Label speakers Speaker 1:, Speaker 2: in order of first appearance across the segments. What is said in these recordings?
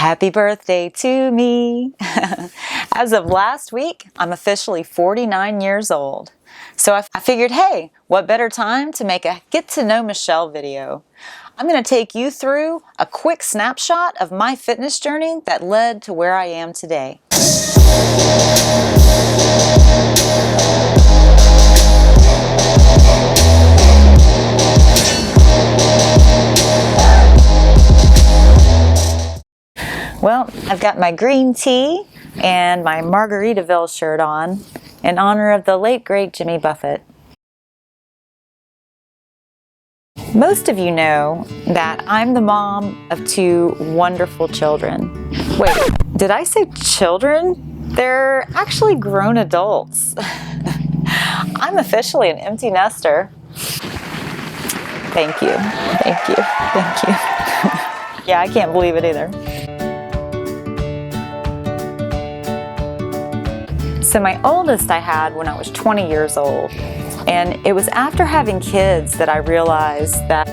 Speaker 1: Happy birthday to me. As of last week, I'm officially 49 years old. So I figured, hey, what better time to make a Get to Know Michelle video. I'm going to take you through a quick snapshot of my fitness journey that led to where I am today. Well, I've got my green tea and my Margaritaville shirt on in honor of the late great Jimmy Buffett. Most of you know that I'm the mom of two wonderful children. Wait, did I say children? They're actually grown adults. I'm officially an empty nester. Thank you, thank you, thank you. Yeah, I can't believe it either. So my oldest I had when I was 20 years old, and it was after having kids that I realized that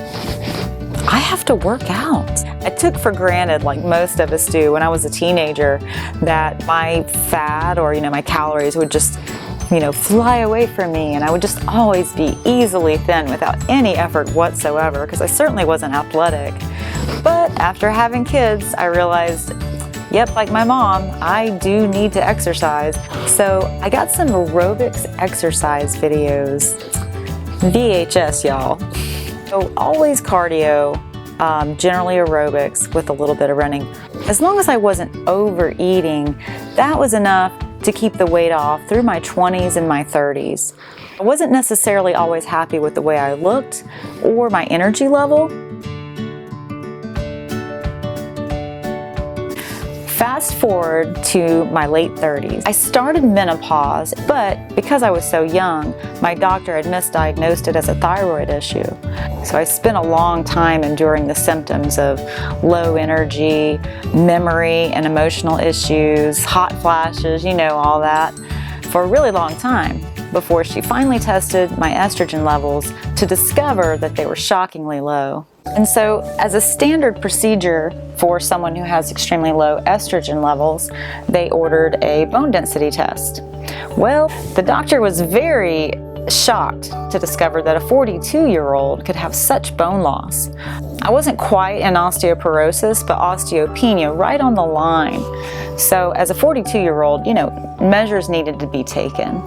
Speaker 1: I have to work out. I took for granted, like most of us do when I was a teenager, that my fat or my calories would just fly away from me, and I would just always be easily thin without any effort whatsoever, because I certainly wasn't athletic. But after having kids, I realized, yep, like my mom, I do need to exercise. So I got some aerobics exercise videos. VHS, y'all. So always cardio, generally aerobics with a little bit of running. As long as I wasn't overeating, that was enough to keep the weight off through my 20s and my 30s. I wasn't necessarily always happy with the way I looked or my energy level. Fast forward to my late 30s. I started menopause, but because I was so young, my doctor had misdiagnosed it as a thyroid issue. So I spent a long time enduring the symptoms of low energy, memory and emotional issues, hot flashes, all that, for a really long time before she finally tested my estrogen levels to discover that they were shockingly low. And so, as a standard procedure for someone who has extremely low estrogen levels, they ordered a bone density test. Well, the doctor was very shocked to discover that a 42-year-old could have such bone loss. I wasn't quite in osteoporosis, but osteopenia right on the line. So, as a 42-year-old, measures needed to be taken.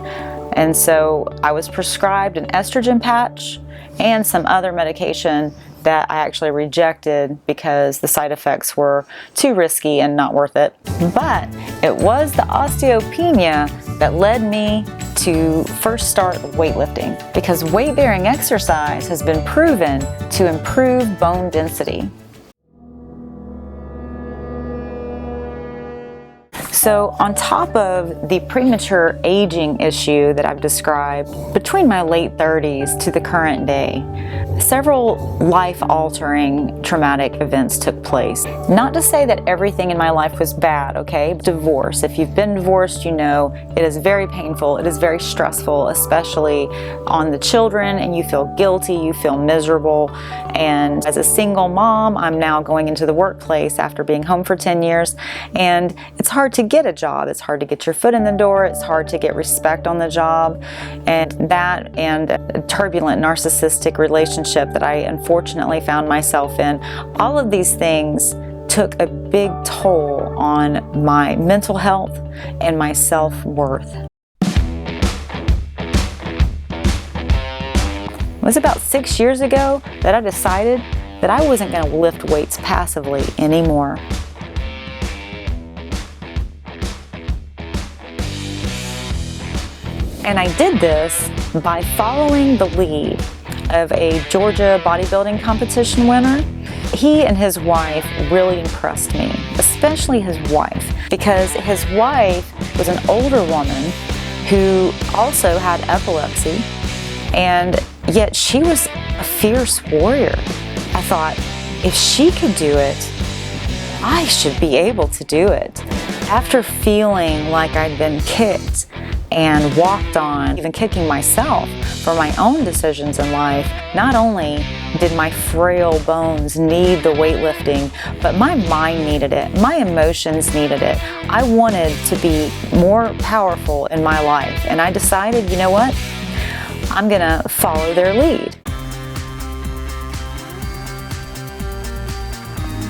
Speaker 1: And so, I was prescribed an estrogen patch and some other medication that I actually rejected because the side effects were too risky and not worth it. But it was the osteopenia that led me to first start weightlifting, because weight-bearing exercise has been proven to improve bone density. So on top of the premature aging issue that I've described, between my late 30s to the current day, several life-altering traumatic events took place. Not to say that everything in my life was bad, okay? Divorce. If you've been divorced, you know it is very painful, it is very stressful, especially on the children, and you feel guilty, you feel miserable. And as a single mom, I'm now going into the workplace after being home for 10 years, and it's hard to get a job. It's hard to get your foot in the door. It's hard to get respect on the job. And that and a turbulent narcissistic relationship that I unfortunately found myself in, all of these things took a big toll on my mental health and my self-worth. It was about 6 years ago that I decided that I wasn't going to lift weights passively anymore. And I did this by following the lead of a Georgia bodybuilding competition winner. He and his wife really impressed me, especially his wife, because his wife was an older woman who also had epilepsy, and yet she was a fierce warrior. I thought, if she could do it, I should be able to do it. After feeling like I'd been kicked and walked on, even kicking myself for my own decisions in life. Not only did my frail bones need the weightlifting, but my mind needed it. My emotions needed it. I wanted to be more powerful in my life, and I decided, you know what? I'm gonna follow their lead.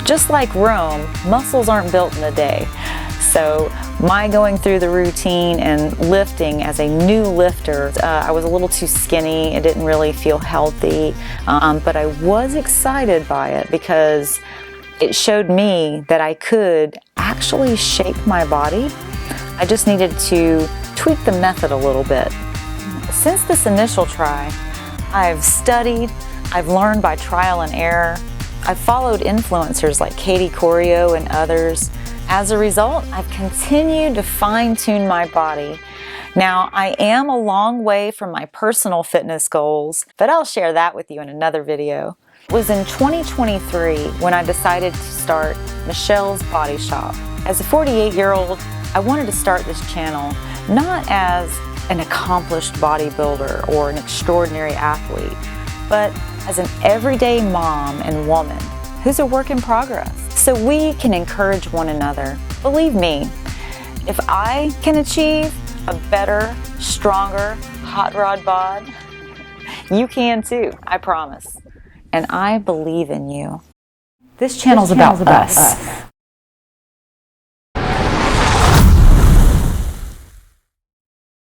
Speaker 1: Just like Rome, muscles aren't built in a day. So my going through the routine and lifting as a new lifter, I was a little too skinny. It didn't really feel healthy, but I was excited by it because it showed me that I could actually shape my body. I just needed to tweak the method a little bit. Since this initial try, I've studied, I've learned by trial and error. I've followed influencers like Katie Corio and others. As a result, I've continued to fine-tune my body. Now, I am a long way from my personal fitness goals, but I'll share that with you in another video. It was in 2023 when I decided to start Michelle's Body Shop. As a 48-year-old, I wanted to start this channel not as an accomplished bodybuilder or an extraordinary athlete, but as an everyday mom and woman who's a work in progress, so we can encourage one another. Believe me, if I can achieve a better, stronger, hot rod bod, you can too, I promise. And I believe in you. This channel's about us.